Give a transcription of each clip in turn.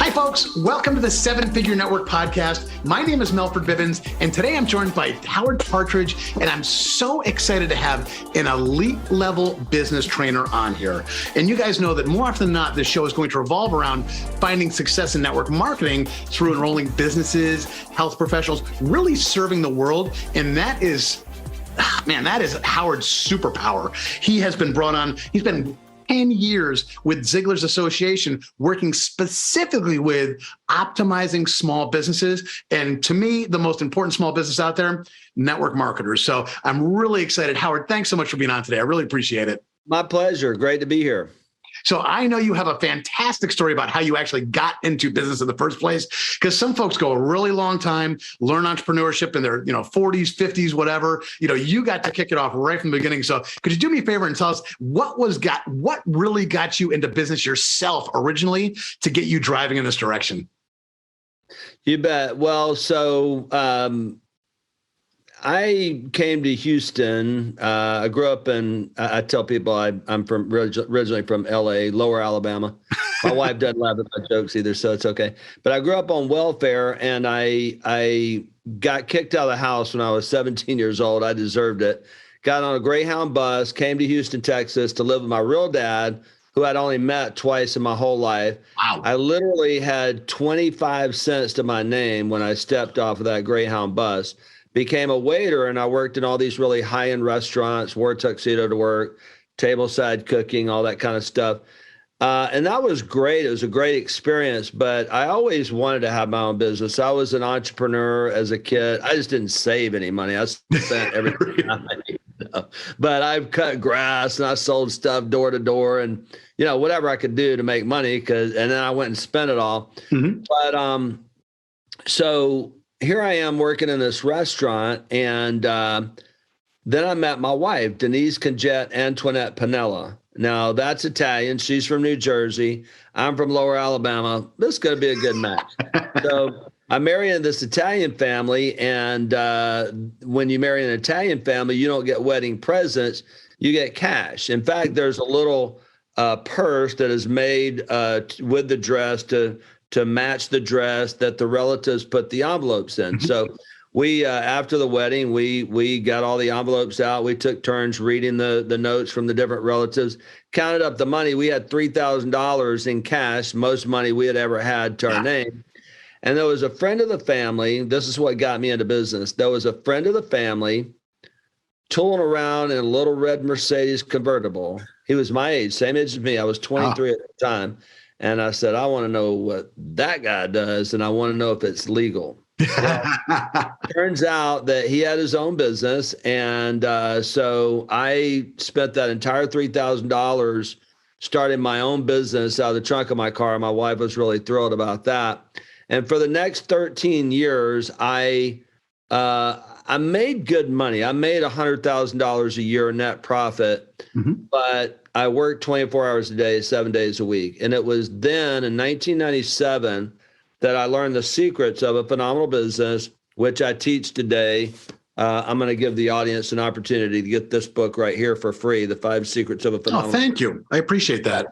Hi, folks. Welcome to the Seven Figure Network podcast. My name is Melford Bivens, and today I'm joined by Howard Partridge, and I'm so excited to have an elite level business trainer on here. And you guys know that more often than not, this show is going to revolve around finding success in network marketing through enrolling businesses, health professionals, really serving the world. And that is Howard's superpower. He has been brought on, he's been 10 years with Ziglar's Association, working specifically with optimizing small businesses. And to me, the most important small business out there, network marketers. So I'm really excited. Howard, thanks so much for being on today. I really appreciate it. My pleasure. Great to be here. So I know you have a fantastic story about how you actually got into business in the first place, because some folks go a really long time, learn entrepreneurship in their 40s, 50s, whatever. You got to kick it off right from the beginning. So could you do me a favor and tell us what really got you into business yourself originally to get you driving in this direction? You bet. Well, I came to Houston. I grew up I tell people I'm originally from LA, Lower Alabama. My wife doesn't laugh at my jokes either, so it's okay. But I grew up on welfare, and I got kicked out of the house when I was 17 years old. I deserved it. Got on a Greyhound bus, came to Houston, Texas to live with my real dad, who I'd only met twice in my whole life. Wow. I literally had 25 cents to my name when I stepped off of that Greyhound bus. Became a waiter, and I worked in all these really high-end restaurants, wore a tuxedo to work, tableside cooking, all that kind of stuff. And that was great. It was a great experience, but I always wanted to have my own business. I was an entrepreneur as a kid. I just didn't save any money. I spent everything I made. But I've cut grass, and I sold stuff door to door, and whatever I could do to make money, and then I went and spent it all. Mm-hmm. But so here I am working in this restaurant, and then I met my wife, Denise Conjette Antoinette Pinella. Now, that's Italian. She's from New Jersey. I'm from Lower Alabama. This is going to be a good match. So I married into this Italian family, and when you marry an Italian family, you don't get wedding presents. You get cash. In fact, there's a little purse that is made with the dress to match the dress that the relatives put the envelopes in. So we, after the wedding, we got all the envelopes out. We took turns reading the notes from the different relatives, counted up the money. We had $3,000 in cash, most money we had ever had to our name. And there was a friend of the family. This is what got me into business. There was a friend of the family tooling around in a little red Mercedes convertible. He was my age, same age as me. I was 23 at the time. And I said, I want to know what that guy does, and I want to know if it's legal. Well, turns out that he had his own business, and so I spent that entire $3,000 starting my own business out of the trunk of my car. My wife was really thrilled about that. And for the next 13 years, I made good money. I made $100,000 a year net profit, but I worked 24 hours a day, 7 days a week. And it was then in 1997 that I learned the secrets of a phenomenal business, which I teach today. I'm going to give the audience an opportunity to get this book right here for free, The 5 Secrets of a Phenomenal Business. Oh, thank you. I appreciate that.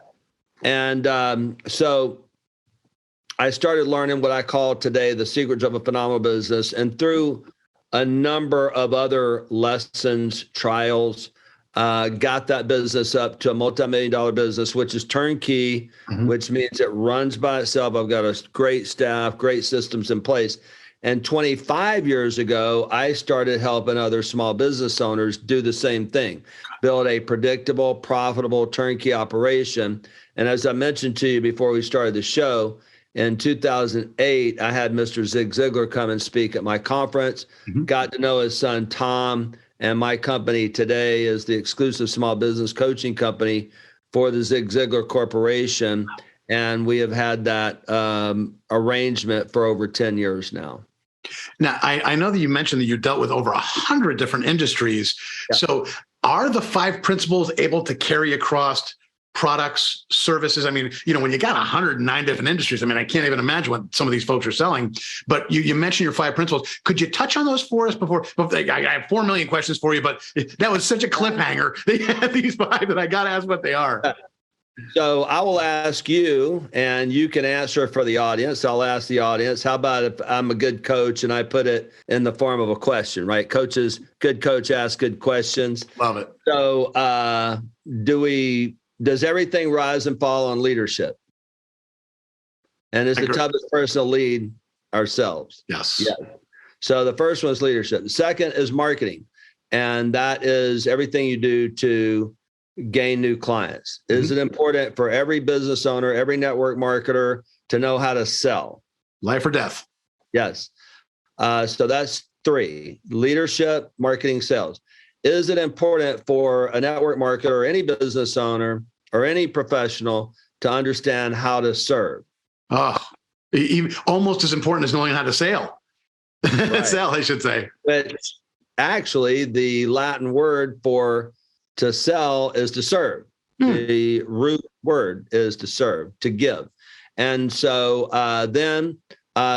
And so I started learning what I call today the secrets of a phenomenal business. And through a number of other lessons, trials, got that business up to a multi-million-dollar business, which is turnkey, which means it runs by itself. I've got a great staff, great systems in place. And 25 years ago, I started helping other small business owners do the same thing, build a predictable, profitable turnkey operation. And as I mentioned to you before we started the show, in 2008, I had Mr. Zig Ziglar come and speak at my conference, got to know his son, Tom. And my company today is the exclusive small business coaching company for the Zig Ziglar Corporation. And we have had that arrangement for over 10 years now. Now, I know that you mentioned that you dealt with over 100 different industries. Yeah. So are the 5 principles able to carry across products, services? I mean, when you got 109 different industries, I can't even imagine what some of these folks are selling. But you mentioned your 5 principles. Could you touch on those for us before? I have 4 million questions for you, but that was such a cliffhanger. They had these 5 that I got to ask what they are. So I will ask you, and you can answer for the audience. I'll ask the audience, how about if I'm a good coach and I put it in the form of a question, right? Good coach asks good questions. Love it. So does everything rise and fall on leadership? And is the toughest person to lead ourselves? Yes. Yeah. So the first one is leadership. The second is marketing. And that is everything you do to gain new clients. Is it important for every business owner, every network marketer to know how to sell? Life or death. Yes. So that's 3: leadership, marketing, sales. Is it important for a network marketer or any business owner or any professional to understand how to serve? Oh, almost as important as knowing how to sell. Right. Sell, I should say. But actually, the Latin word for to sell is to serve. The root word is to serve, to give. And so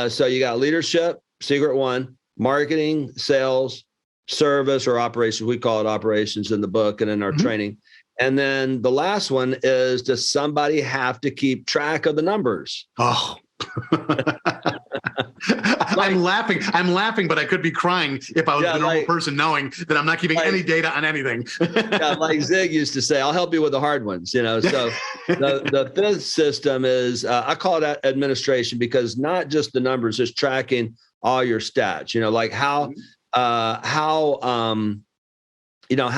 so you got leadership, secret 1, marketing, sales, service, or operations. We call it operations in the book and in our training. And then the last one is, does somebody have to keep track of the numbers? Oh. I'm laughing, but I could be crying if I was the normal person, knowing that I'm not keeping any data on anything. Like Zig used to say, I'll help you with the hard ones, So the 5th system is, I call it administration, because not just the numbers, it's tracking all your stats, like how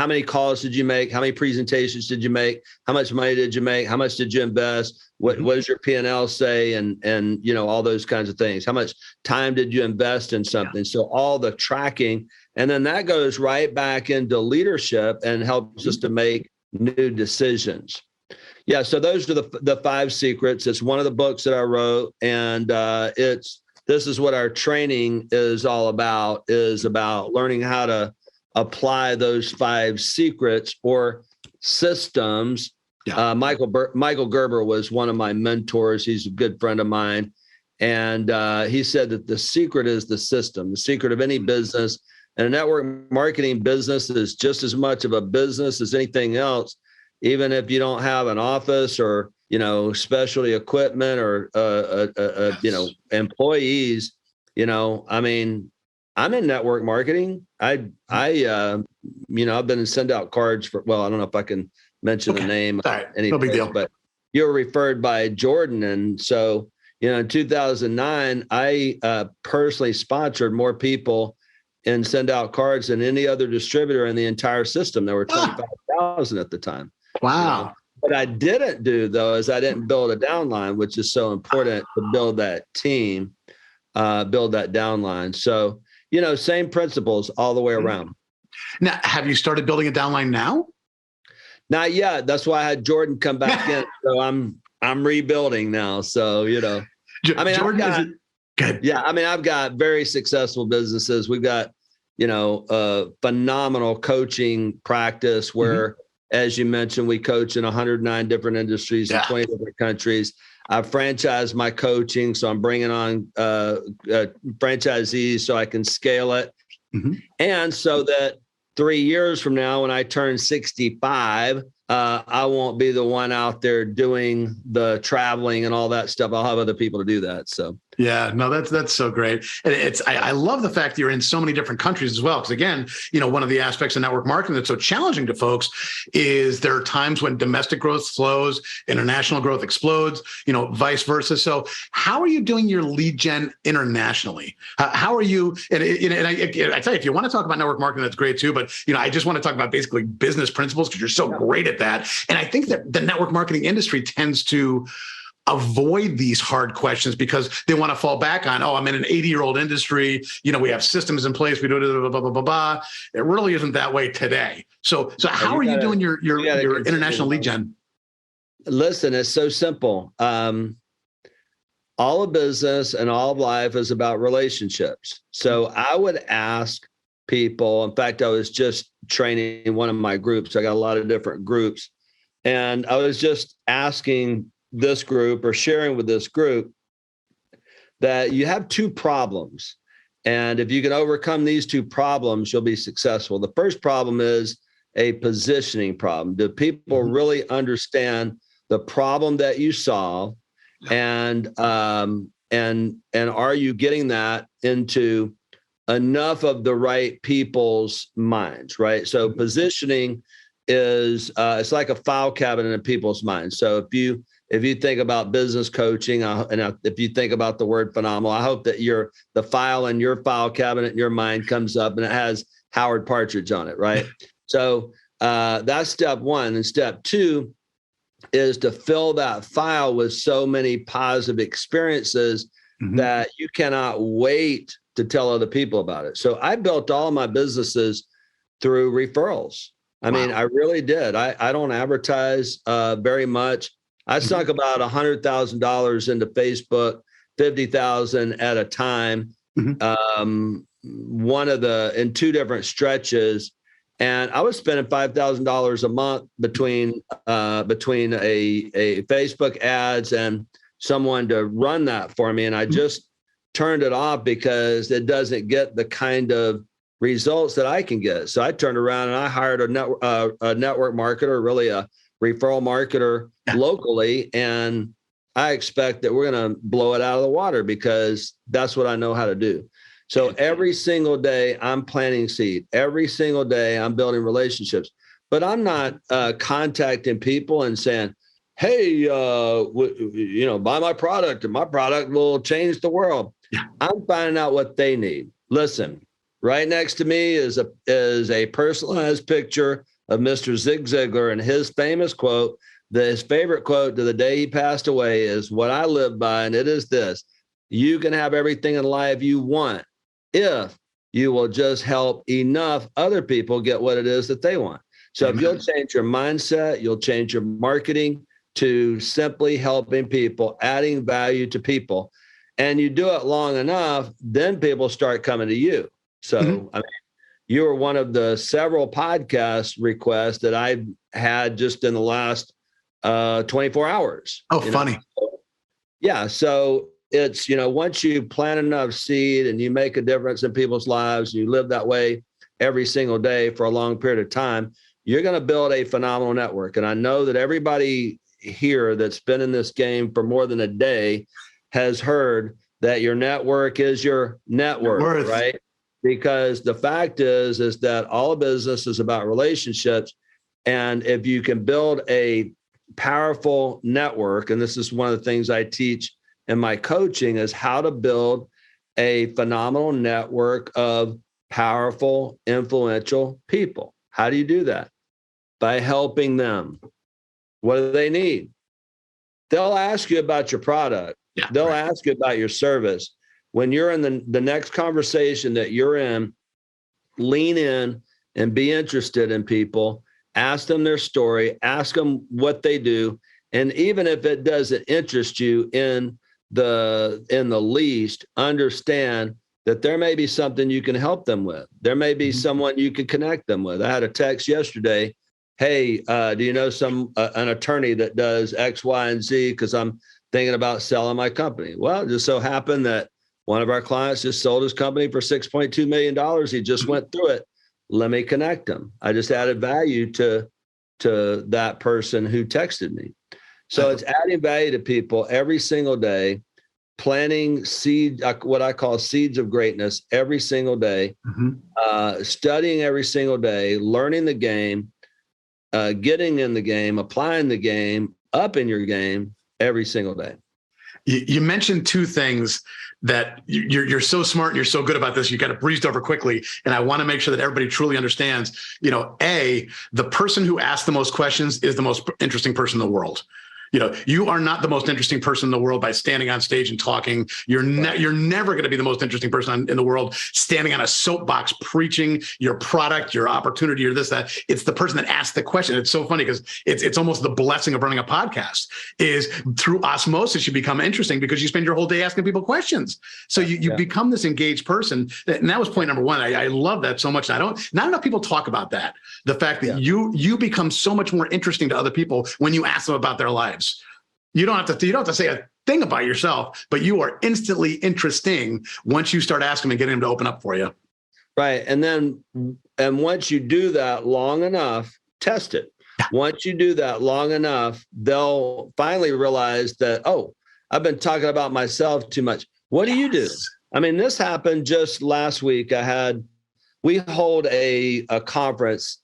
many calls did you make? How many presentations did you make? How much money did you make? How much did you invest? What does your P&L say? And all those kinds of things. How much time did you invest in something? Yeah. So all the tracking, and then that goes right back into leadership and helps us to make new decisions. Yeah. So those are the 5 secrets. It's one of the books that I wrote, and this is what our training is all about, is about learning how to apply those 5 secrets or systems. Yeah. Michael Gerber was one of my mentors. He's a good friend of mine. And he said that the secret is the system. The secret of any business, and a network marketing business, is just as much of a business as anything else, even if you don't have an office or, specialty equipment or, employees. I'm in network marketing. I've been in send out cards for, I don't know if I can mention the name. All right. No big deal. But you were referred by Jordan. And so, in 2009, I personally sponsored more people in send out cards than any other distributor in the entire system. There were 25,000 at the time. Wow. What I didn't do, though, is I didn't build a downline, which is so important to build that team, build that downline. So, same principles all the way around. Now, have you started building a downline now? Not yet. That's why I had Jordan come back in. So I'm rebuilding now. So, Jordan, I've got very successful businesses. We've got, a phenomenal coaching practice where, as you mentioned, we coach in 109 different industries in 20 different countries. I've franchised my coaching, so I'm bringing on franchisees so I can scale it. And so that 3 years from now, when I turn 65, I won't be the one out there doing the traveling and all that stuff. I'll have other people to do that. So yeah, no, that's so great. And I love the fact that you're in so many different countries as well. Because again, one of the aspects of network marketing that's so challenging to folks is there are times when domestic growth slows, international growth explodes, vice versa. So how are you doing your lead gen internationally? How are you? And I tell you, if you want to talk about network marketing, that's great too. But I just want to talk about basically business principles, because you're so great at that. And I think that the network marketing industry tends to avoid these hard questions because they want to fall back on, I'm in an 80-year-old industry. We have systems in place. We do it, blah, blah, blah, blah. It really isn't that way today. So how are you doing your international lead gen? Listen, it's so simple. All of business and all of life is about relationships. So I would ask people, in fact, I was just training one of my groups. I got a lot of different groups. And I was just asking this group, or sharing with this group, that you have 2 problems. And if you can overcome these 2 problems, you'll be successful. The first problem is a positioning problem. Do people really understand the problem that you solve, and are you getting that into enough of the right people's minds, right? So positioning is it's like a file cabinet in people's minds. So if you think about business coaching, and if you think about the word phenomenal, I hope that the file in your file cabinet in your mind comes up and it has Howard Partridge on it, right? So that's step one. And step two is to fill that file with so many positive experiences that you cannot wait to tell other people about it. So I built all my businesses through referrals. I mean, I really did. I don't advertise very much. I sunk about $100,000 into Facebook, 50,000 at a time. In 2 different stretches. And I was spending $5,000 a month between a Facebook ads and someone to run that for me. And I just turned it off because it doesn't get the kind of results that I can get. So I turned around and I hired a network marketer, really a referral marketer locally. And I expect that we're going to blow it out of the water because that's what I know how to do. So every single day I'm planting seed. Every single day I'm building relationships, but I'm not contacting people and saying, hey, buy my product and my product will change the world. I'm finding out what they need. Listen, right next to me is a personalized picture of Mr. Zig Ziglar, and his famous quote, his favorite quote to the day he passed away is what I live by, and it is this: you can have everything in life you want if you will just help enough other people get what it is that they want. So if you'll change your mindset, you'll change your marketing to simply helping people, adding value to people, and you do it long enough, then people start coming to you. So, I mean, you were one of the several podcast requests that I've had just in the last 24 hours. Oh, funny. Yeah. So it's, once you plant enough seed and you make a difference in people's lives, you live that way every single day for a long period of time, you're going to build a phenomenal network. And I know that everybody here that's been in this game for more than a day has heard that your network is your net worth, right? Because the fact is that all business is about relationships. And if you can build a powerful network, and this is one of the things I teach in my coaching, is how to build a phenomenal network of powerful, influential people. How do you do that? By helping them. What do they need? They'll ask you about your product. They'll ask you about your service. When you're in the next conversation that you're in, lean in and be interested in people. Ask them their story. Ask them what they do. And even if it doesn't interest you in the least, understand that there may be something you can help them with. There may be someone you can connect them with. I had a text yesterday. Hey, do you know an attorney that does X, Y, and Z? Because I'm thinking about selling my company. Well, it just so happened that one of our clients just sold his company for $6.2 million. He just went through it. Let me connect him. I just added value to that person who texted me. So it's adding value to people every single day, planting seed, what I call seeds of greatness every single day, studying every single day, learning the game, getting in the game, applying the game, upping your game every single day. You mentioned 2 things that you're so smart and you're so good about this. You got it breezed over quickly. And I want to make sure that everybody truly understands, A, the person who asks the most questions is the most interesting person in the world. You are not the most interesting person in the world by standing on stage and talking. You're never going to be the most interesting person in the world standing on a soapbox preaching your product, your opportunity, or this, that. It's the person that asks the question. It's so funny because it's almost the blessing of running a podcast is through osmosis, you become interesting because you spend your whole day asking people questions. So you become this engaged person. And that was point number 1. I love that so much. Not enough people talk about that. The fact that you become so much more interesting to other people when you ask them about their lives. You don't have to say a thing about yourself, but you are instantly interesting once you start asking them and getting them to open up for you. Right. And once you do that long enough, test it. Once you do that long enough, they'll finally realize that, oh, I've been talking about myself too much. What do you do? I mean, this happened just last week. We hold a conference,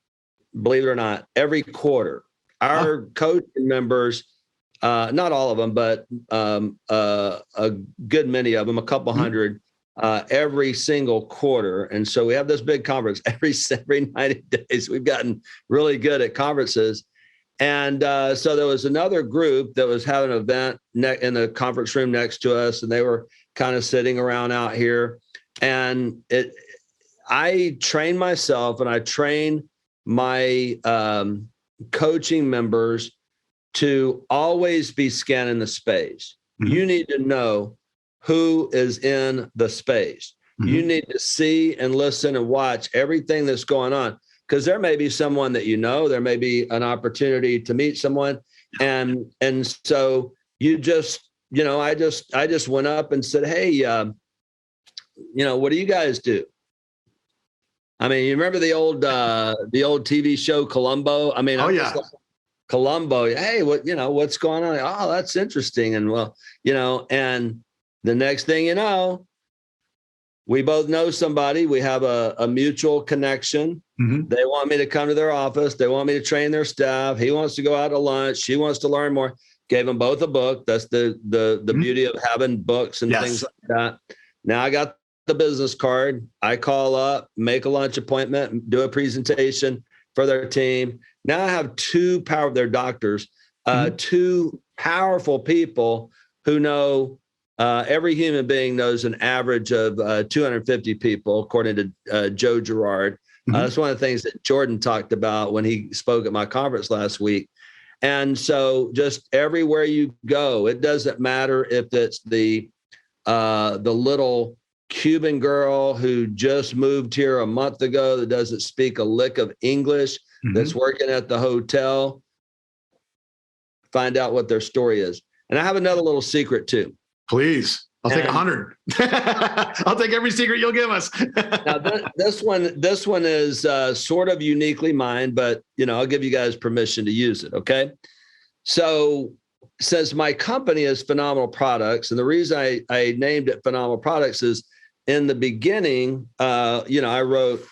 believe it or not, every quarter. Our coaching members, not all of them, but a good many of them, a couple hundred, every single quarter. And so we have this big conference every 90 days. We've gotten really good at conferences. And so there was another group that was having an event in the conference room next to us, and they were kind of sitting around out here. And I train myself and I train my coaching members to always be scanning the space. Mm-hmm. You need to know who is in the space. Mm-hmm. You need to see and listen and watch everything that's going on, because there may be someone that you know, there may be an opportunity to meet someone. And so you just, I just went up and said, hey, what do you guys do? I mean, you remember the old TV show Columbo? I mean, Columbo, hey, what's going on? Oh, that's interesting. And and the next thing you know, we both know somebody. We have a mutual connection. Mm-hmm. They want me to come to their office. They want me to train their staff. He wants to go out to lunch. She wants to learn more. Gave them both a book. That's the mm-hmm. beauty of having books and things like that. Now I got the business card. I call up, make a lunch appointment, do a presentation for their team. Now I have two doctors, two powerful people who know, every human being knows an average of 250 people, according to Joe Girard. Mm-hmm. That's one of the things that Jordan talked about when he spoke at my conference last week. And so just everywhere you go, it doesn't matter if it's the little Cuban girl who just moved here a month ago that doesn't speak a lick of English, mm-hmm. that's working at the hotel. Find out what their story is. And I have another little secret too. Please. I'll take 100. I'll take every secret you'll give us. Now this one is sort of uniquely mine, but I'll give you guys permission to use it. Okay. So since my company is Phenomenal Products, and the reason I named it Phenomenal Products is in the beginning, I wrote,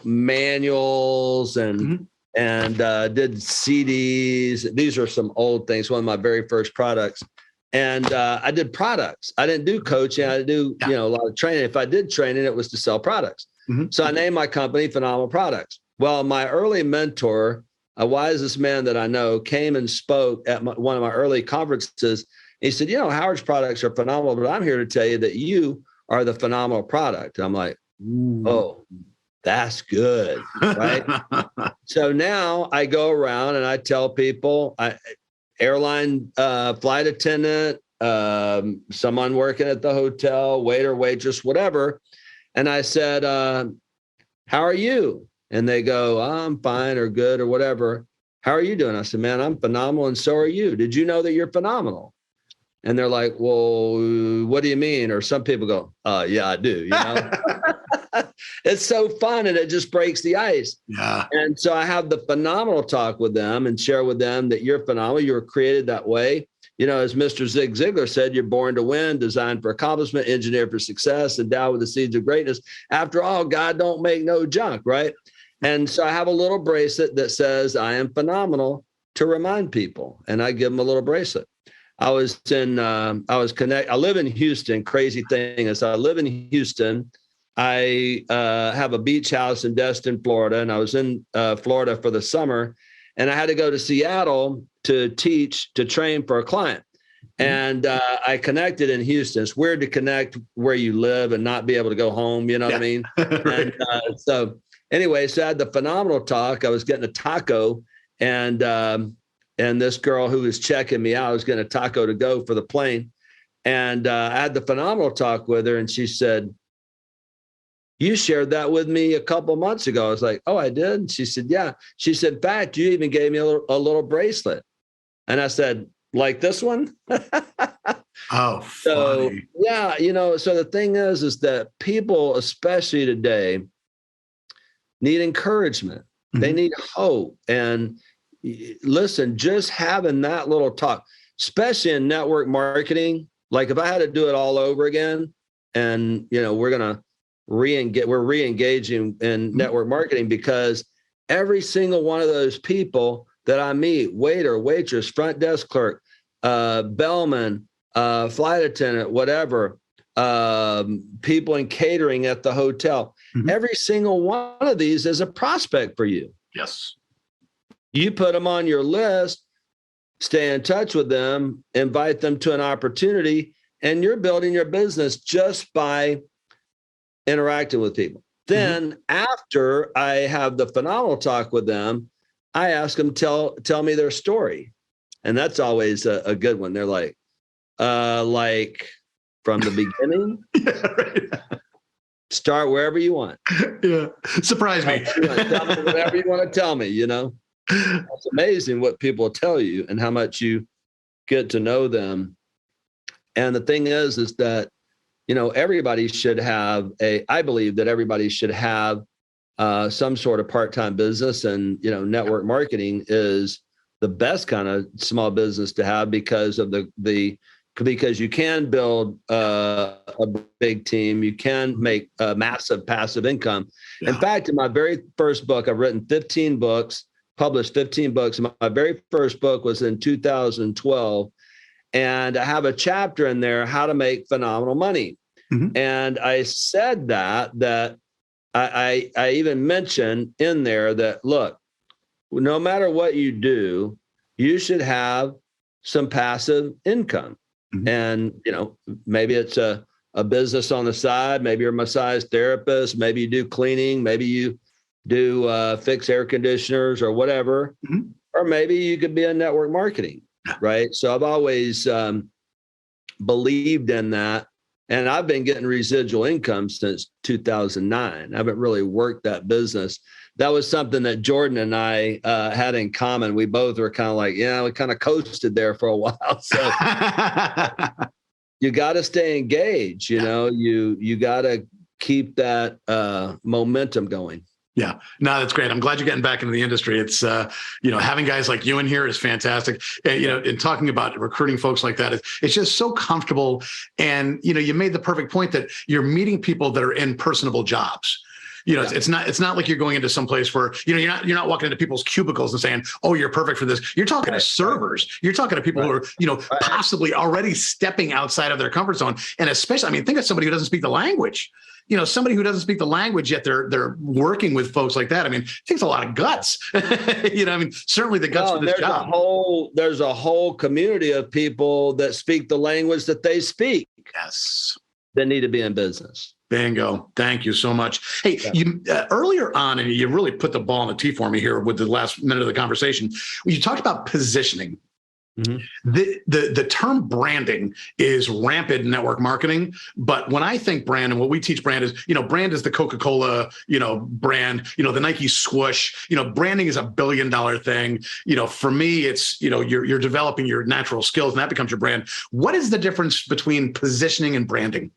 manuals and mm-hmm. and did CDs. These are some old things. One of my very first products. And I did products. I didn't do coaching. I didn't do, a lot of training. If I did training, it was to sell products. Mm-hmm. So I named my company Phenomenal Products. Well, my early mentor, a wisest man that I know, came and spoke at one of my early conferences. He said, Howard's products are phenomenal, but I'm here to tell you that you are the phenomenal product. I'm like, oh, that's good, right? So now I go around and I tell people, airline flight attendant, someone working at the hotel, waiter, waitress, whatever. And I said, how are you? And they go, I'm fine or good or whatever. How are you doing? I said, man, I'm phenomenal. And so are you. Did you know that you're phenomenal? And they're like, well, what do you mean? Or some people go, yeah, I do. It's so fun. And it just breaks the ice. Yeah. And so I have the phenomenal talk with them and share with them that you're phenomenal. You were created that way. As Mr. Zig Ziglar said, you're born to win, designed for accomplishment, engineered for success, endowed with the seeds of greatness. After all, God don't make no junk, right? And so I have a little bracelet that says I am phenomenal to remind people. And I give them a little bracelet. I live in Houston. Crazy thing is I live in Houston. I have a beach house in Destin, Florida, and I was in Florida for the summer, and I had to go to Seattle to train for a client. And I connected in Houston. It's weird to connect where you live and not be able to go home. You know what I mean? And so anyway, so I had the phenomenal talk. I was getting a taco, and this girl who was checking me out, I was getting a taco to go for the plane. And I had the phenomenal talk with her, and she said, you shared that with me a couple of months ago. I was like, oh, I did? And she said, yeah. She said, in fact, you even gave me a little bracelet. And I said, like this one? Oh, so funny. Yeah, so the thing is that people, especially today, need encouragement. Mm-hmm. They need hope. And listen, just having that little talk, especially in network marketing, like if I had to do it all over again, and we're going to re-engaging in network marketing, because every single one of those people that I meet, waiter, waitress, front desk clerk, bellman, flight attendant, whatever, people in catering at the hotel, every single one of these is a prospect for you. Yes. You put them on your list, stay in touch with them, invite them to an opportunity, and you're building your business just by interacting with people. Then after I have the phenomenal talk with them, I ask them, tell me their story. And that's always a good one. They're like from the beginning, start wherever you want. Yeah. Surprise me. Tell me whatever you want to tell me, It's amazing what people tell you and how much you get to know them. And the thing is that, everybody should have I believe that everybody should have some sort of part-time business, and, network marketing is the best kind of small business to have because because you can build a big team. You can make a massive passive income. Yeah. In fact, in my very first book, I've written 15 books, published 15 books. My very first book was in 2012. And I have a chapter in there, how to make phenomenal money. And I said that I even mentioned in there that, look, no matter what you do, you should have some passive income. And, maybe it's a business on the side. Maybe you're a massage therapist. Maybe you do cleaning. Maybe you do fix air conditioners or whatever. Or maybe you could be in network marketing, right? So I've always believed in that. And I've been getting residual income since 2009. I haven't really worked that business. That was something that Jordan and I had in common. We both were kind of like, we kind of coasted there for a while. So you got to stay engaged, you got to keep that momentum going. Yeah, no, that's great. I'm glad you're getting back into the industry. It's, having guys like you in here is fantastic. And, talking about recruiting folks like that, it's just so comfortable. And, you made the perfect point that you're meeting people that are in personable jobs. It's not like you're going into some place where, you're not walking into people's cubicles and saying, oh, you're perfect for this. You're talking to servers. You're talking to people who are, possibly already stepping outside of their comfort zone. And especially, think of somebody who doesn't speak the language. Somebody who doesn't speak the language, yet they're working with folks like that. It takes a lot of guts. Certainly the guts for this job. There's a whole community of people that speak the language that they speak. Yes. That need to be in business. Bingo. Thank you so much. Hey, you earlier on, and you really put the ball in the tee for me here with the last minute of the conversation, when you talked about positioning. The term branding is rampant in network marketing. But when I think brand, and what we teach brand is, brand is the Coca-Cola, brand, the Nike swoosh, branding is $1 billion thing. For me, it's, you're developing your natural skills and that becomes your brand. What is the difference between positioning and branding?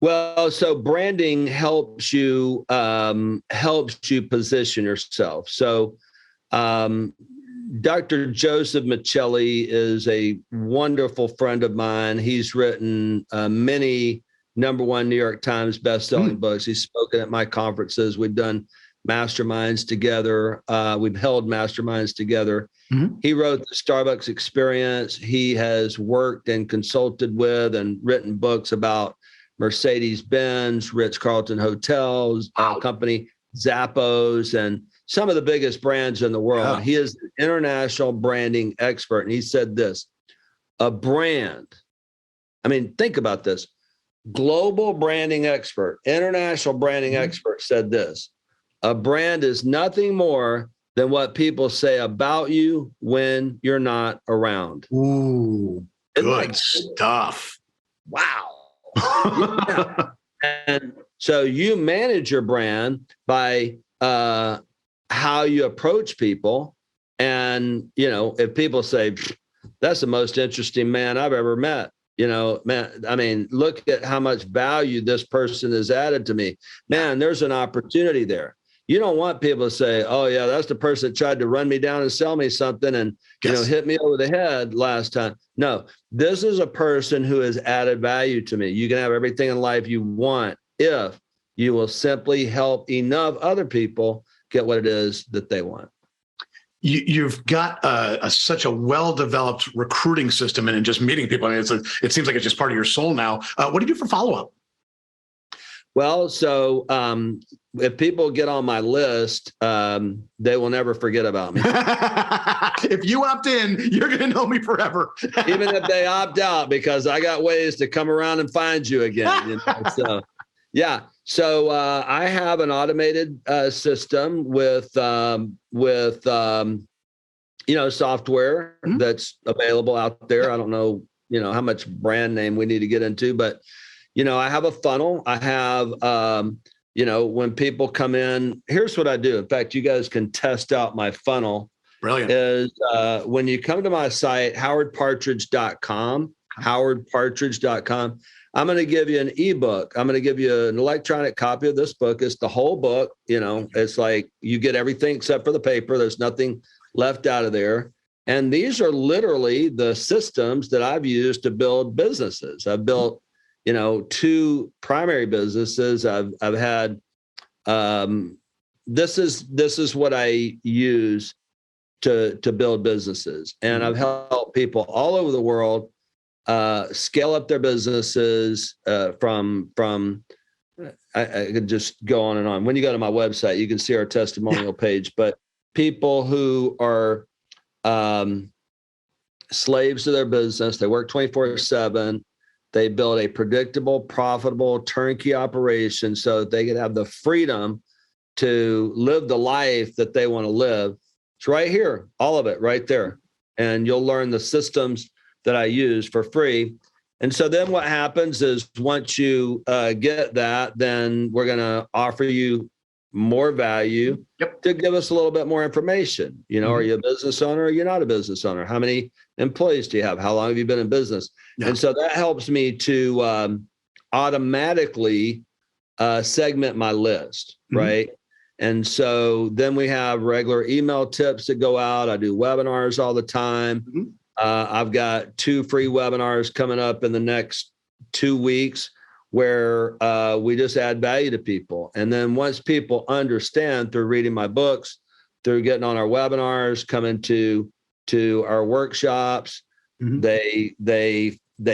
Well, so branding helps you position yourself. So, Dr. Joseph Michelli is a wonderful friend of mine. He's written many #1 New York Times bestselling books. He's spoken at my conferences. We've done masterminds together. We've held masterminds together. He wrote the Starbucks Experience. He has worked and consulted with and written books about Mercedes-Benz, Ritz-Carlton Hotels, company, Zappos, and some of the biggest brands in the world. Yeah. He is an international branding expert. And he said this, a brand, think about this, global branding expert, international branding expert said this, a brand is nothing more than what people say about you when you're not around. Ooh, good stuff. Wow. Yeah. And so you manage your brand by how you approach people. And, if people say, that's the most interesting man I've ever met, look at how much value this person has added to me. Man, there's an opportunity there. You don't want people to say, oh, yeah, that's the person that tried to run me down and sell me something and, hit me over the head last time. No, this is a person who has added value to me. You can have everything in life you want if you will simply help enough other people get what it is that they want. You've got such a well-developed recruiting system and in just meeting people. I mean, it seems like it's just part of your soul now. What do you do for follow-up? Well, so if people get on my list, they will never forget about me. If you opt in, you're going to know me forever. Even if they opt out, because I got ways to come around and find you again. So, yeah. So I have an automated system with software that's available out there. I don't know, how much brand name we need to get into, but I have a funnel. I have, when people come in, here's what I do. In fact, you guys can test out my funnel. Brilliant. Is when you come to my site, howardpartridge.com, howardpartridge.com, I'm going to give you an ebook. I'm going to give you an electronic copy of this book. It's the whole book. It's like you get everything except for the paper. There's nothing left out of there. And these are literally the systems that I've used to build businesses. I've built two primary businesses. I've had, this is what I use to build businesses. And I've helped people all over the world scale up their businesses from I could just go on and on. When you go to my website, you can see our testimonial page, but people who are slaves to their business, they work 24/7. They build a predictable, profitable, turnkey operation so that they can have the freedom to live the life that they want to live. It's right here, all of it right there. And you'll learn the systems that I use for free. And so then what happens is once you get that, then we're going to offer you more value to give us a little bit more information. Are you a business owner or you're not a business owner? How many employees do you have? How long have you been in business? Yeah. And so that helps me to automatically segment my list, right? And so then we have regular email tips that go out. I do webinars all the time. I've got 2 free webinars coming up in the next 2 weeks where we just add value to people. And then once people understand through reading my books, through getting on our webinars, coming to our workshops, they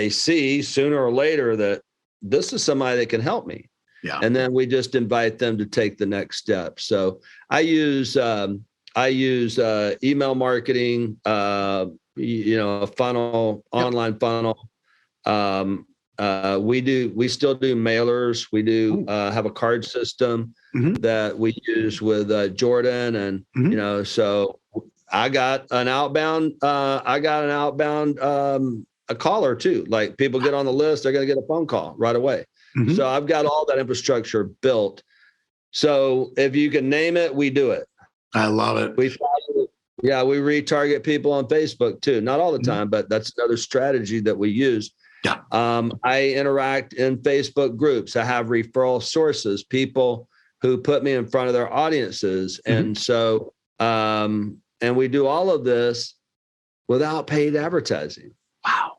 see sooner or later that this is somebody that can help me. Yeah. And then we just invite them to take the next step. So I use email marketing, a funnel, online funnel. We still do mailers. We do have a card system that we use with Jordan, and so I got an outbound. A caller too. Like people get on the list, they're going to get a phone call right away. So I've got all that infrastructure built. So if you can name it, we do it. I love it. We retarget people on Facebook too. Not all the time, but that's another strategy that we use. Yeah. I interact in Facebook groups. I have referral sources, people who put me in front of their audiences. And so, and we do all of this without paid advertising. Wow.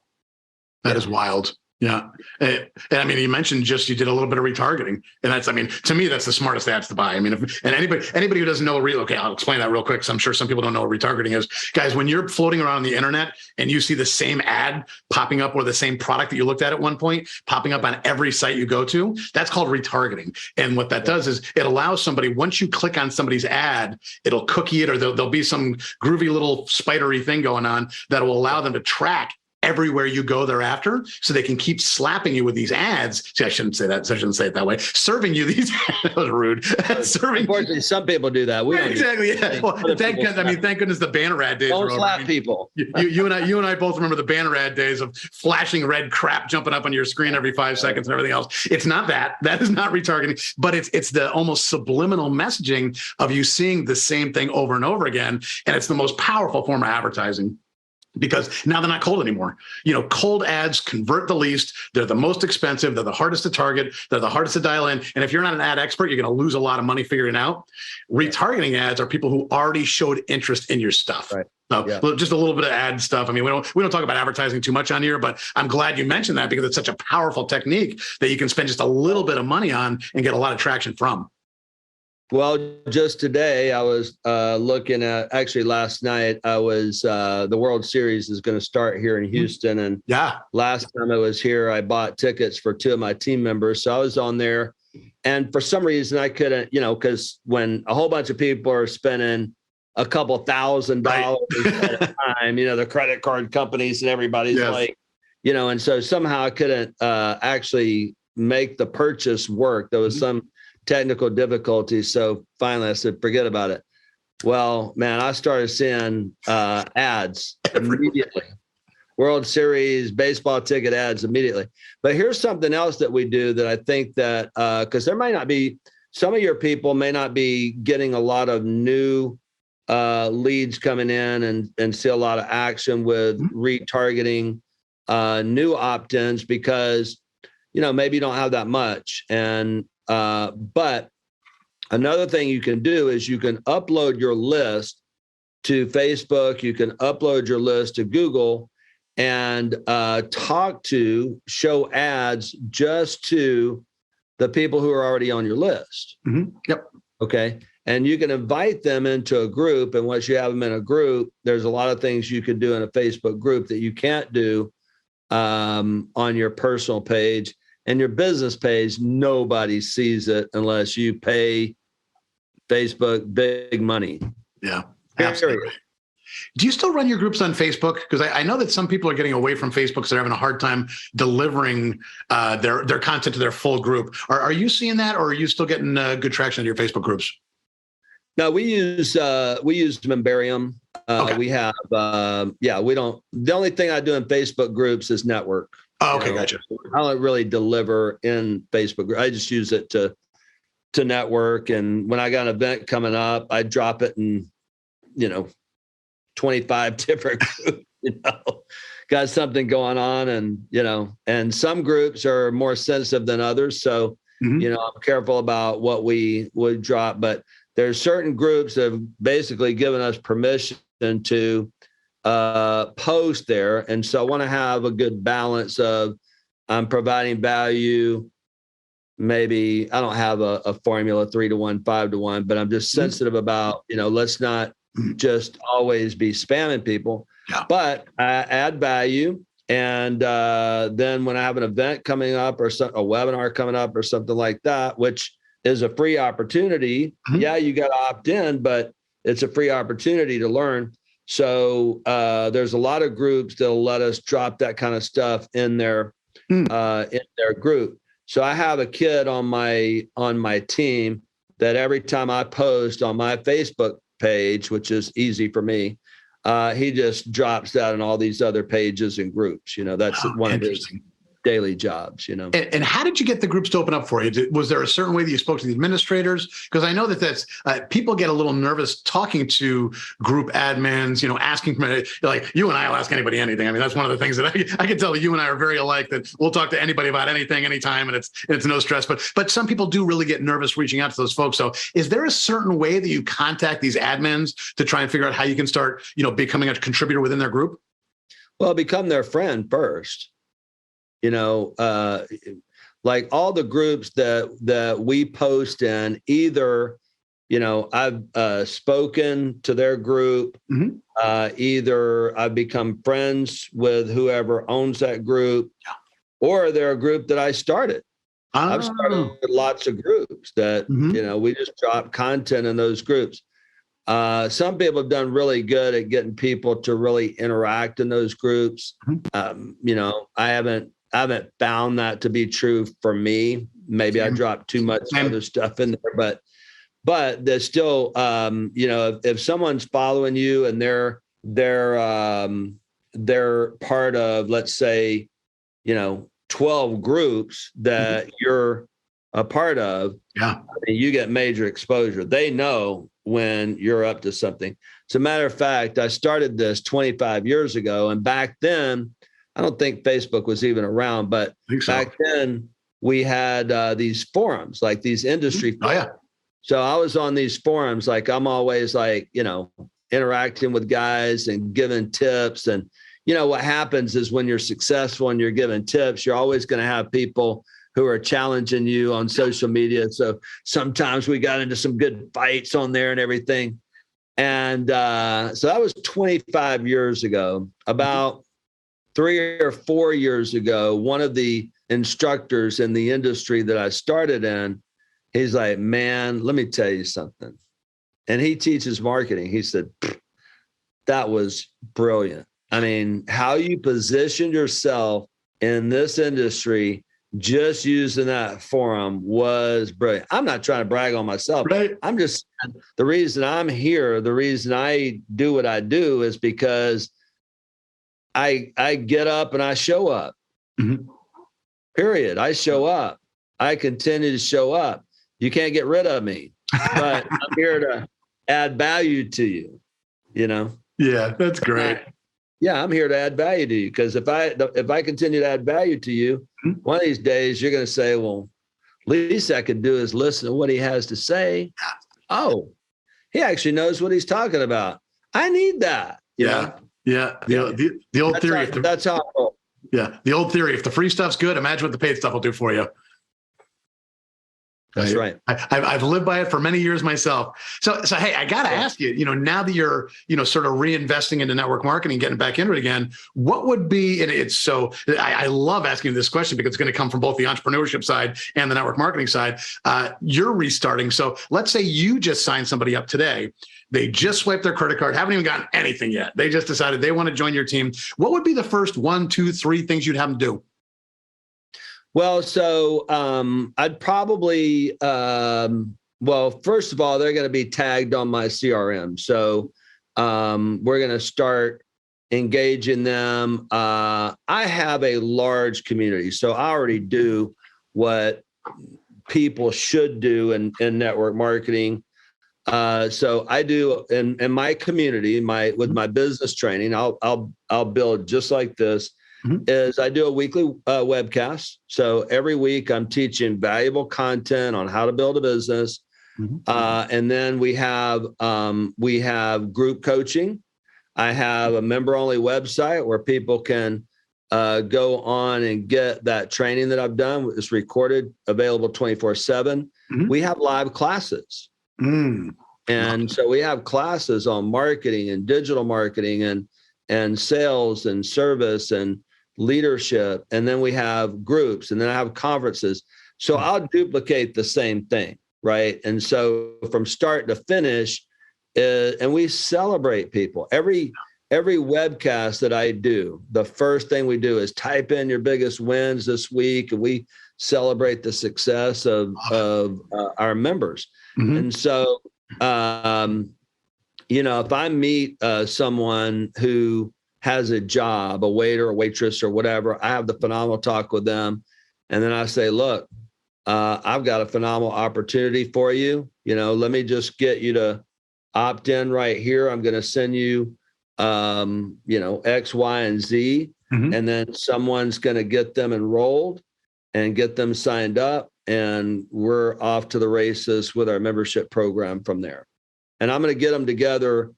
That is wild. Yeah. And I mean, you mentioned you did a little bit of retargeting, and that's, I mean, to me, that's the smartest ads to buy. I mean, anybody who doesn't know okay, I'll explain that real quick. So I'm sure some people don't know what retargeting is. Guys, when you're floating around the internet and you see the same ad popping up or the same product that you looked at one point popping up on every site you go to, that's called retargeting. And what that does is it allows somebody, once you click on somebody's ad, it'll cookie it, or there'll be some groovy little spidery thing going on that will allow them to track everywhere you go thereafter, so they can keep slapping you with these ads. See, I shouldn't say that. I shouldn't say it that way. Serving you these. That was rude. Unfortunately, some people do that. We don't exactly. Yeah. Well, thank goodness the banner ad days don't are over. Slap people. You and I both remember the banner ad days of flashing red crap jumping up on your screen every 5 seconds and everything else. It's not that. That is not retargeting, but it's the almost subliminal messaging of you seeing the same thing over and over again, and it's the most powerful form of advertising. because now they're not cold anymore. Cold ads convert the least. They're the most expensive. They're the hardest to target. They're the hardest to dial in. And if you're not an ad expert, you're going to lose a lot of money figuring it out. Retargeting ads are people who already showed interest in your stuff. Right. So just a little bit of ad stuff. I mean, we don't talk about advertising too much on here, but I'm glad you mentioned that because it's such a powerful technique that you can spend just a little bit of money on and get a lot of traction from. Well, just today I was looking at, actually last night, I was, the World Series is going to start here in Houston. And last time I was here, I bought tickets for 2 of my team members. So I was on there, and for some reason I couldn't, because when a whole bunch of people are spending a couple $1,000 at a time, the credit card companies and everybody's like, and so somehow I couldn't actually make the purchase work. There was some technical difficulties. So finally I said, forget about it. Well, man, I started seeing ads immediately. World Series, baseball ticket ads immediately. But here's something else that we do that I think that, because there might not be, some of your people may not be getting a lot of new leads coming in and see a lot of action with retargeting new opt-ins because, maybe you don't have that much. And but another thing you can do is you can upload your list to Facebook. You can upload your list to Google and show ads just to the people who are already on your list. Yep. Okay. And you can invite them into a group. And once you have them in a group, there's a lot of things you can do in a Facebook group that you can't do on your personal page. And your business page, nobody sees it unless you pay Facebook big money. Yeah, absolutely. Do you still run your groups on Facebook? Because I know that some people are getting away from Facebook because they're having a hard time delivering their content to their full group. Are you seeing that, or are you still getting good traction in your Facebook groups? No, we use Membarium. Okay. We have, we don't. The only thing I do in Facebook groups is network. Oh, okay, gotcha. I don't really deliver in Facebook. I just use it to network. And when I got an event coming up, I drop it in, 25 different groups, got something going on. And, and some groups are more sensitive than others. So, I'm careful about what we would drop. But there's certain groups that have basically given us permission to post there. And so I want to have a good balance of I'm providing value. Maybe I don't have a formula 3-to-1, 5-to-1, but I'm just sensitive about, let's not just always be spamming people, but I add value. And then when I have an event coming up or a webinar coming up or something like that, which is a free opportunity. Yeah, you got to opt in, but it's a free opportunity to learn. So there's a lot of groups that'll let us drop that kind of stuff in their group. So I have a kid on my team that every time I post on my Facebook page, which is easy for me, he just drops that in all these other pages and groups. That's one of his daily jobs, And how did you get the groups to open up for you? Was there a certain way that you spoke to the administrators? Because I know that's people get a little nervous talking to group admins, asking for, like you and I will ask anybody anything. I mean, that's one of the things that I can tell you and I are very alike, that we'll talk to anybody about anything, anytime, and it's no stress. But some people do really get nervous reaching out to those folks. So is there a certain way that you contact these admins to try and figure out how you can start, becoming a contributor within their group? Well, become their friend first. Like all the groups that we post in, either, I've spoken to their group, either I've become friends with whoever owns that group, or they're a group that I started. I've started with lots of groups that, we just drop content in those groups. Some people have done really good at getting people to really interact in those groups. I haven't found that to be true for me. Maybe I dropped too much other stuff in there, but there's still, if someone's following you and they're part of, let's say, 12 groups that you're a part of, I mean, you get major exposure. They know when you're up to something. As a matter of fact, I started this 25 years ago. And back then, I don't think Facebook was even around, but back then we had these forums, like these industry forums. Oh, yeah. So I was on these forums, like I'm always like, interacting with guys and giving tips. And, what happens is when you're successful and you're giving tips, you're always going to have people who are challenging you on social media. So sometimes we got into some good fights on there and everything. And so that was 25 years ago. About 3 or 4 years ago, one of the instructors in the industry that I started in, he's like, man, let me tell you something. And he teaches marketing. He said, that was brilliant. I mean, how you positioned yourself in this industry, just using that forum was brilliant. I'm not trying to brag on myself. Right. I'm just, the reason I'm here, the reason I do what I do is because I get up and I show up. Mm-hmm. Period. I show up. I continue to show up. You can't get rid of me, but I'm here to add value to you, Yeah, that's great. Yeah, I'm here to add value to you, because if I continue to add value to you, one of these days you're going to say, well, least I could do is listen to what he has to say. Oh, he actually knows what he's talking about. I need that. Yeah. The old theory. That's how I roll. Yeah. The old theory. If the free stuff's good, imagine what the paid stuff will do for you. That's right. I've lived by it for many years myself. So hey, I got to ask you, now that you're, sort of reinvesting into network marketing, getting back into it again, what would be, and it's so, I love asking this question because it's going to come from both the entrepreneurship side and the network marketing side. You're restarting. So let's say you just signed somebody up today. They just swiped their credit card, haven't even gotten anything yet. They just decided they want to join your team. What would be the first 1, 2, 3 things you'd have them do? Well, so I'd probably, first of all, they're going to be tagged on my CRM. So we're going to start engaging them. I have a large community, so I already do what people should do in network marketing. So I do in my community, with my business training, I'll build just like this. Mm-hmm. Is I do a weekly webcast. So every week I'm teaching valuable content on how to build a business. Mm-hmm. And then we have group coaching. I have a member-only website where people can go on and get that training that I've done. It's recorded, available 24/7. Mm-hmm. We have live classes. Mm. And so we have classes on marketing and digital marketing and sales and service and leadership. And then we have groups, and then I have conferences. So I'll duplicate the same thing, right? And so from start to finish, and we celebrate people. Every webcast that I do, the first thing we do is type in your biggest wins this week, and we celebrate the success of our members. Mm-hmm. And so, if I meet someone who has a job, a waiter, a waitress, or whatever, I have the phenomenal talk with them. And then I say, look, I've got a phenomenal opportunity for you. Let me just get you to opt in right here. I'm going to send you, X, Y, and Z. Mm-hmm. And then someone's going to get them enrolled and get them signed up. And we're off to the races with our membership program from there. And I'm going to get them together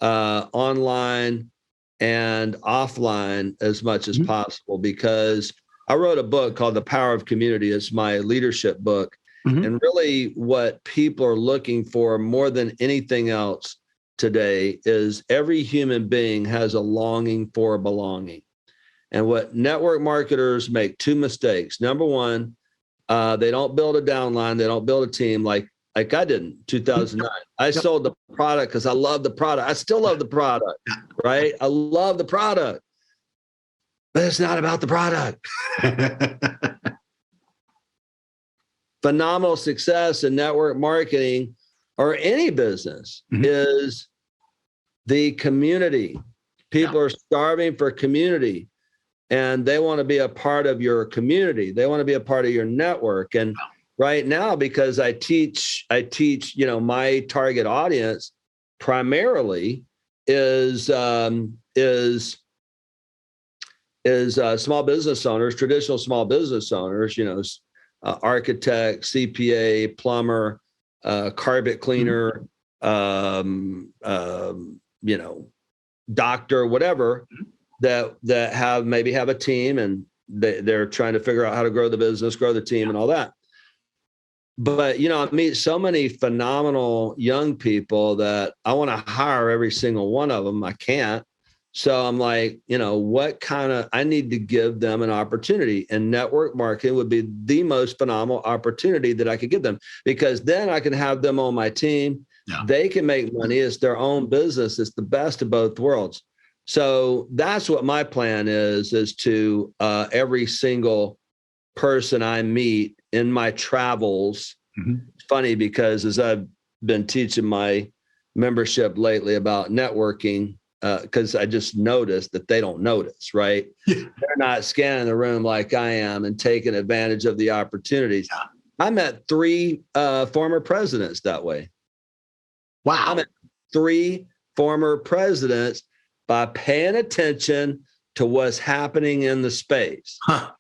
online and offline as much as possible, because I wrote a book called The Power of Community. It's my leadership book. Mm-hmm. And really what people are looking for more than anything else today is every human being has a longing for belonging. And what network marketers make 2 mistakes. Number one, they don't build a downline. They don't build a team like I did in 2009. I sold the product because I love the product. I still love the product, right? I love the product, but it's not about the product. Phenomenal success in network marketing or any business is the community. People are starving for community, and they want to be a part of your community. They want to be a part of your network. And right now, because I teach, my target audience primarily is small business owners, traditional small business owners, architect, CPA, plumber, carpet cleaner, doctor, whatever, that maybe have a team, and they're trying to figure out how to grow the business, grow the team, and all that. But, I meet so many phenomenal young people that I want to hire every single one of them. I can't. So I'm like, I need to give them an opportunity, and network marketing would be the most phenomenal opportunity that I could give them, because then I can have them on my team. Yeah. They can make money. It's their own business. It's the best of both worlds. So that's what my plan is to every single person I meet in my travels. Mm-hmm. It's funny because as I've been teaching my membership lately about networking, because I just noticed that they don't notice, right? Yeah. They're not scanning the room like I am and taking advantage of the opportunities. Yeah. I met 3 former presidents that way. Wow. I met 3 former presidents by paying attention to what's happening in the space. Huh.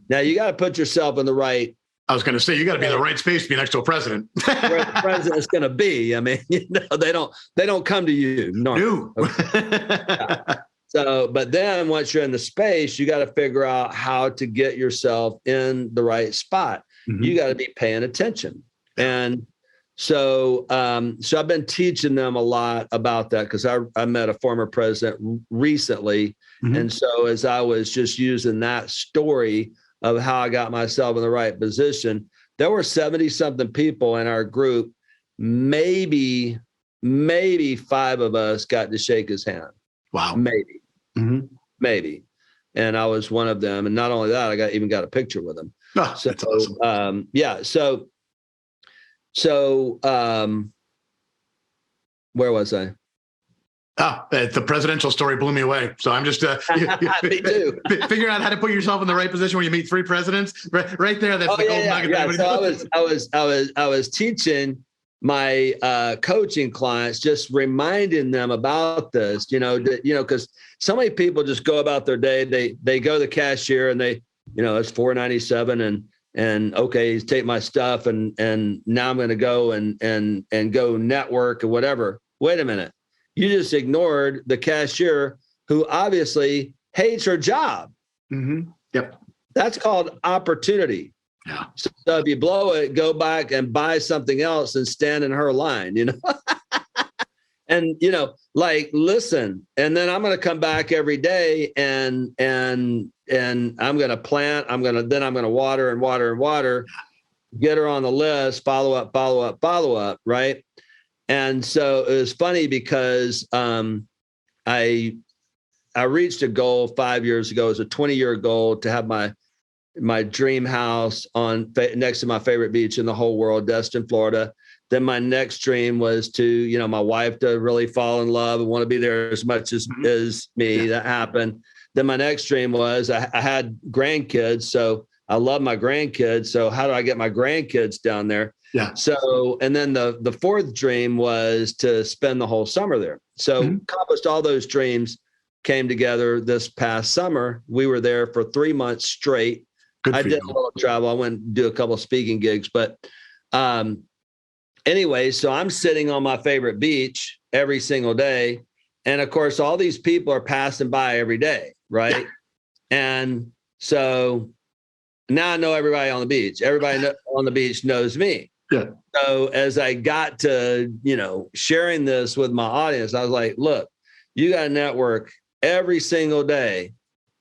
Now you got to put yourself in the right. I was going to say, you got to be in the right space to be next to a president. Where the president's going to be. I mean, they don't come to you. No. Yeah. So, but then once you're in the space, you got to figure out how to get yourself in the right spot. Mm-hmm. You got to be paying attention. And so I've been teaching them a lot about that, because I met a former president recently. Mm-hmm. And so as I was just using that story of how I got myself in the right position, there were 70 something people in our group. Maybe 5 of us got to shake his hand. Wow. Maybe. Mm-hmm. Maybe. And I was one of them. And not only that, I even got a picture with him. Oh, so, that's awesome. So where was I? The presidential story blew me away. So I'm just me too. Figuring out how to put yourself in the right position when you meet 3 presidents. Right there, that's the gold nugget. Yeah. So I was teaching my coaching clients, just reminding them about this. Because so many people just go about their day. They go to the cashier and it's $4.97 and okay, take my stuff and now I'm going to go and go network or whatever. Wait a minute. You just ignored the cashier who obviously hates her job. Mm-hmm. Yep. That's called opportunity. Yeah. So if you blow it, go back and buy something else and stand in her line, and, listen, and then I'm going to come back every day and I'm going to plant, I'm going to water and water and water, get her on the list, follow up. Right. And so it was funny because I reached a goal 5 years ago. It was a 20-year goal to have my dream house next to my favorite beach in the whole world, Destin, Florida. Then my next dream was to, my wife to really fall in love and want to be there as much as me. Yeah. That happened. Then my next dream was I had grandkids. So I love my grandkids. So how do I get my grandkids down there? Yeah. So, and then the 4th dream was to spend the whole summer there. So accomplished all those dreams, came together this past summer. We were there for 3 months straight. I did a little travel. I went and do a couple of speaking gigs, but anyway, so I'm sitting on my favorite beach every single day. And of course, all these people are passing by every day. Right. Yeah. And so now I know everybody on the beach. Everybody on the beach knows me. Yeah. So as I got to, sharing this with my audience, I was like, look, you got to network every single day,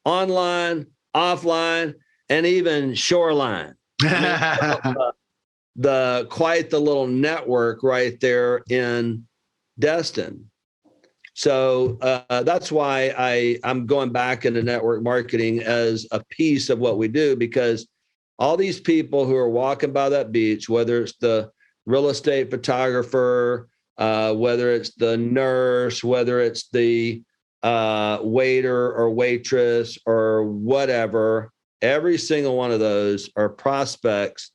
online, offline, and even shoreline. Quite the little network right there in Destin. So that's why I'm going back into network marketing as a piece of what we do, because all these people who are walking by that beach, whether it's the real estate photographer, whether it's the nurse, whether it's the waiter or waitress or whatever, every single one of those are prospects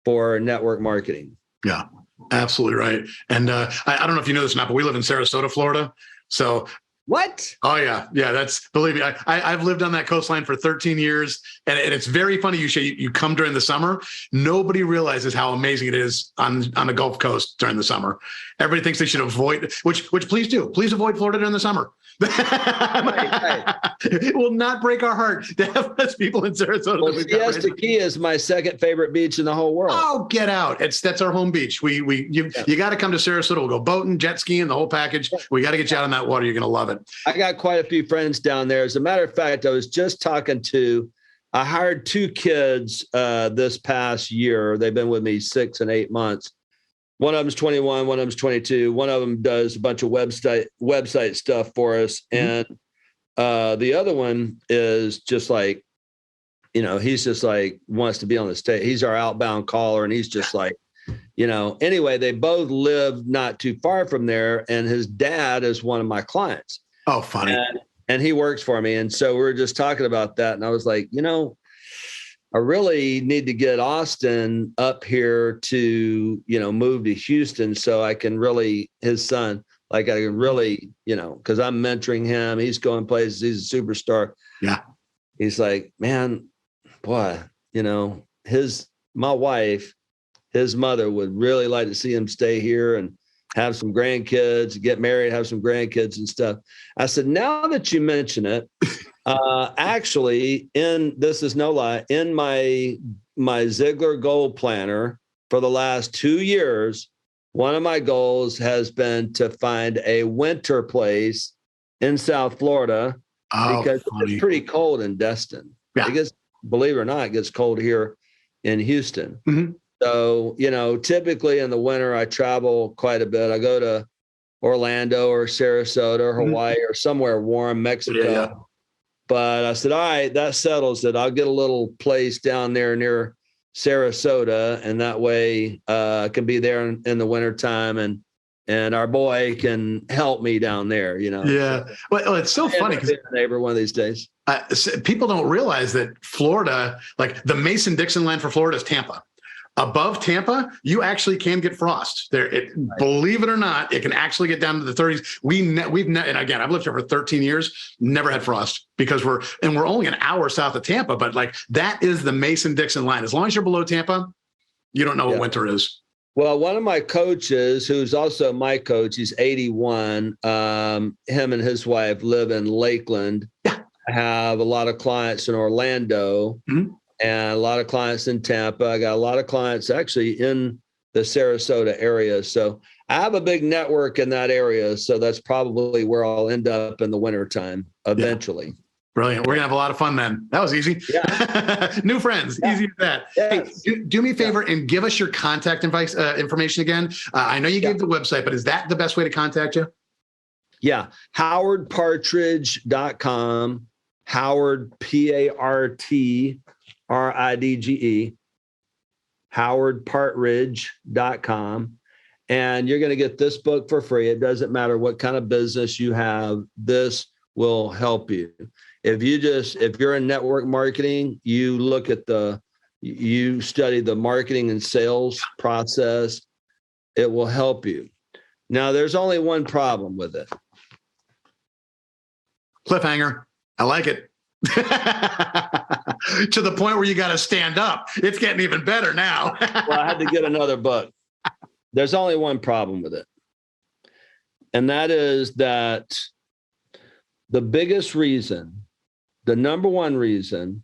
for network marketing. Yeah, absolutely right. And I don't know if you know this or not, but we live in Sarasota, Florida. So What? oh yeah, that's, believe me, I've lived on that coastline for 13 years, and it's very funny. You come during the summer. Nobody realizes how amazing it is on the Gulf Coast during the summer. Everybody thinks they should avoid, which please do. Please avoid Florida during the summer. Right. It will not break our heart to have less people in Sarasota. Well, Siesta Key is my second favorite beach in the whole world. Oh, get out! That's our home beach. You got to come to Sarasota. We'll go boating, jet skiing, the whole package. We got to get you out on that water. You're going to love it. I got quite a few friends down there. As a matter of fact, I was just talking to. I hired 2 kids this past year. They've been with me 6 and 8 months. One of them's 21, one of them's 22. One of them does a bunch of website stuff for us. And the other one is just like, he's just like wants to be on the stage. He's our outbound caller. And he's just like, anyway, they both live not too far from there. And his dad is one of my clients. Oh, funny. And he works for me. And so we were just talking about that. And I was like, I really need to get Austin up here to, move to Houston so I can really, his son, like I can really, because I'm mentoring him. He's going places. He's a superstar. Yeah. He's like, man, boy, my wife, his mother would really like to see him stay here and have some grandkids, get married, have some grandkids and stuff. I said, now that you mention it, actually, this is no lie, in my Ziglar goal planner for the last 2 years, one of my goals has been to find a winter place in South Florida because it's pretty cold in Destin. Yeah. I guess, believe it or not, it gets cold here in Houston. Mm-hmm. So, typically in the winter, I travel quite a bit. I go to Orlando or Sarasota or Hawaii or somewhere warm, Mexico. Yeah. But I said, all right, that settles it. I'll get a little place down there near Sarasota, and that way I can be there in the wintertime, and our boy can help me down there, Yeah. Well, it's so funny because neighbor one of these days. People don't realize that Florida, like the Mason-Dixon line for Florida is Tampa. Above Tampa, you actually can get frost there. Believe it or not, it can actually get down to the 30s. And again, I've lived here for 13 years, never had frost because we're only an hour south of Tampa. But like that is the Mason-Dixon line. As long as you're below Tampa, you don't know what winter is. Well, one of my coaches, who's also my coach, he's 81. Him and his wife live in Lakeland. I have a lot of clients in Orlando. Mm-hmm. And a lot of clients in Tampa. I got a lot of clients actually in the Sarasota area. So I have a big network in that area. So that's probably where I'll end up in the wintertime eventually. Yeah. Brilliant. We're going to have a lot of fun then. That was easy. Yeah. New friends. Yeah. Easy as that. Yes. Hey, do me a favor and give us your contact information again. I know you gave the website, but is that the best way to contact you? Yeah. HowardPartridge.com. Howard, P-A-R-T. RIDGE, howardpartridge.com. And you're going to get this book for free. It doesn't matter what kind of business you have. This will help you. If you're in network marketing, you study the marketing and sales process. It will help you. Now, there's only one problem with it. Cliffhanger. I like it. To the point where you got to stand up. It's getting even better now. Well, I had to get another book. There's only one problem with it. And that is that the number one reason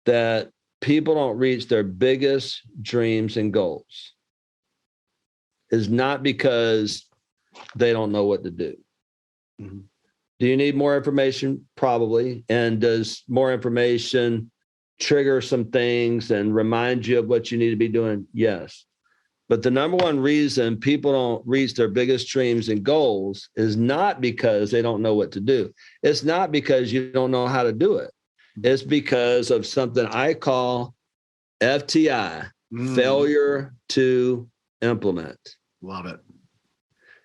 that people don't reach their biggest dreams and goals is not because they don't know what to do. Mm-hmm. Do you need more information? Probably. And does more information trigger some things and remind you of what you need to be doing? Yes. But the number one reason people don't reach their biggest dreams and goals is not because they don't know what to do. It's not because you don't know how to do it. It's because of something I call FTI, failure to implement. Love it.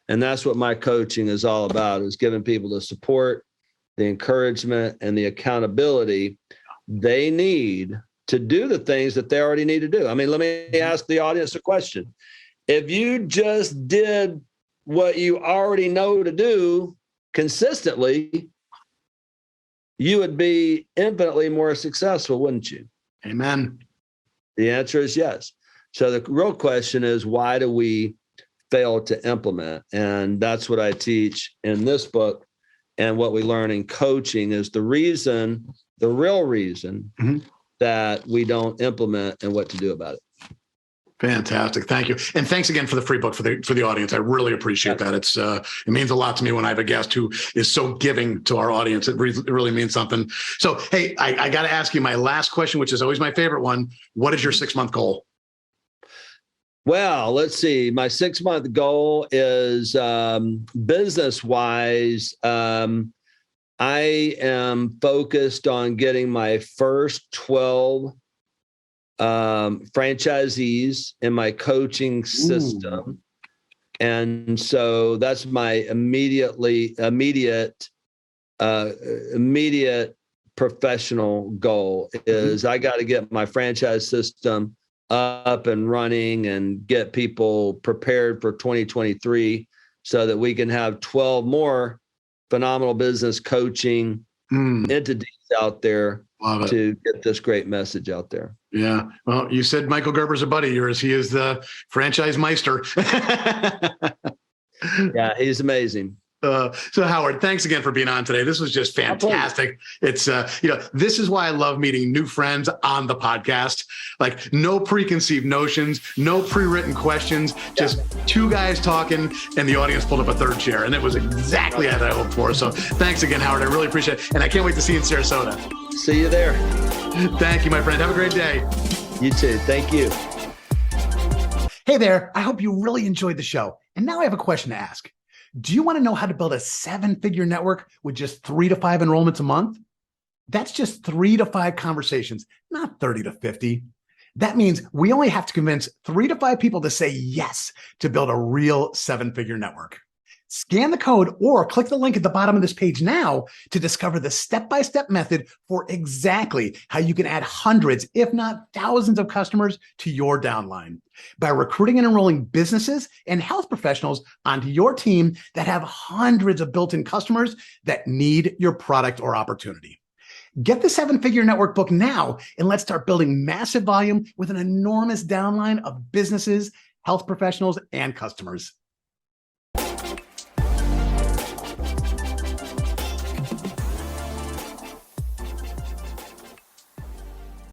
And that's what my coaching is all about, is giving people the support, the encouragement, and the accountability they need to do the things that they already need to do. I mean, let me ask the audience a question. If you just did what you already know to do consistently, you would be infinitely more successful, wouldn't you? Amen. The answer is yes. So the real question is, why do we fail to implement? And that's what I teach in this book. And what we learn in coaching is the real reason that we don't implement and what to do about it. Fantastic. Thank you. And thanks again for the free book for the audience. I really appreciate that. It means a lot to me when I have a guest who is so giving to our audience. It really means something. So, hey, I got to ask you my last question, which is always my favorite one. What is your 6-month goal? Well, let's see. My 6-month goal is business-wise. I am focused on getting my first 12 franchisees in my coaching system. And so that's my immediate professional goal is I got to get my franchise system up and running and get people prepared for 2023 so that we can have 12 more phenomenal business coaching entities out there to get this great message out there. Yeah. Well, you said Michael Gerber's a buddy of yours. He is the franchise meister. Yeah, he's amazing. So Howard, thanks again for being on today. This was just fantastic. It's, this is why I love meeting new friends on the podcast. Like no preconceived notions, no pre-written questions, just two guys talking and the audience pulled up a third chair. And it was exactly as I hoped for. So thanks again, Howard. I really appreciate it. And I can't wait to see you in Sarasota. See you there. Thank you, my friend. Have a great day. You too. Thank you. Hey there. I hope you really enjoyed the show. And now I have a question to ask. Do you want to know how to build a 7-figure network with just 3 to 5 enrollments a month? That's just 3 to 5 conversations, not 30 to 50. That means we only have to convince 3 to 5 people to say yes to build a real 7-figure network. Scan the code or click the link at the bottom of this page now to discover the step-by-step method for exactly how you can add hundreds, if not thousands of customers to your downline by recruiting and enrolling businesses and health professionals onto your team that have hundreds of built-in customers that need your product or opportunity. Get the 7-figure network book now and let's start building massive volume with an enormous downline of businesses, health professionals, and customers.